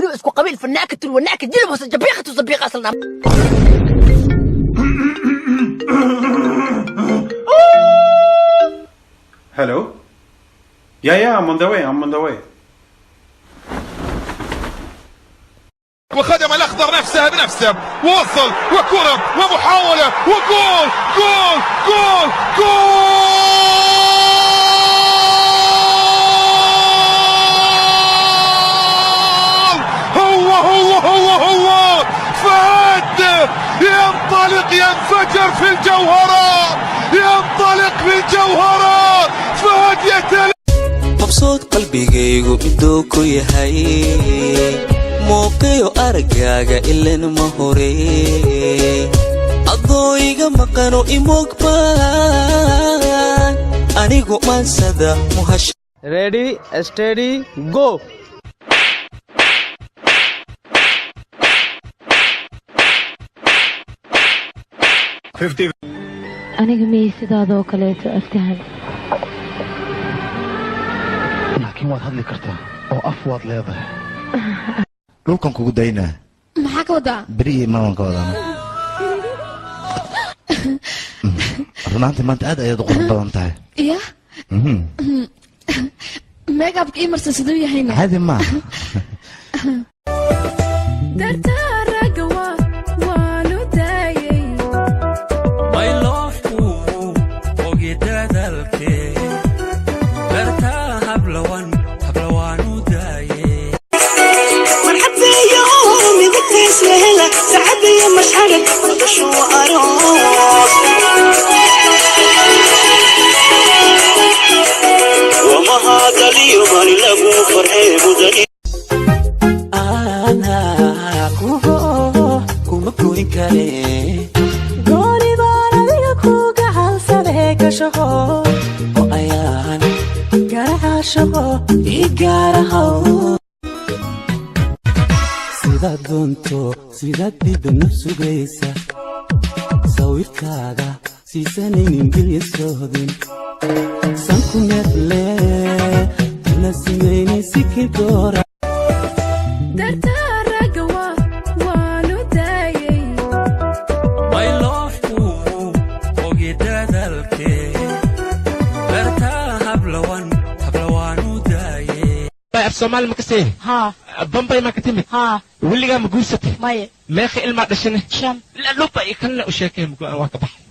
ولو اسكو قبيل فناكة والناكة جلب وسط جبيخة وصبيخة أصلنا. Hello? Yeah, I'm on the way. وخدم الأخضر نفسها بنفسه ووصل وكرة ومحاولة وجول جول جول جول هو فهد ينطلق ينفجر في الجوهرات ينطلق في الجوهرات فهد مبسوط qalbigaygu midoo ku yahay mooqiyo aragaaga ileen ma hore adooiga maqano imoogbaan anigu maansada muhash ready steady go aniga miyay sidaadoo kaleeto aftahan laakiin waad hadli kartaa oo af waad leedahay dhulkan kugu daynaa maxaa ka wadaa beriye maawan ka wadaa runaantii maanta aad ayaad u qurux badan tahay iya meegabka ii marsan siduu yahayna caadi maaha سعدي مشعرك شو أروس وما هذا اليوم اللي لقوا فرحي مدني أنا كوما كوين كاري قولي بانا ليكو قحل سبيك شخو وأيان قرع شخو يقارهو sidaad doonto sidaad bidda nafsu geysa sawirkaaga siisanaynin bilya sohdin sanku neefle la simaynin sikir doora dartaaraga waanu daayay maylofku oge dadalkee dartaa hablawaanu daayay Soomaali ma ka sii ها Bombay ma ka timid ها wiligaa ma guursatay ماي meeqa ilmaa dhashanay شام la luba iyo kanna u sheekay waa ka baxay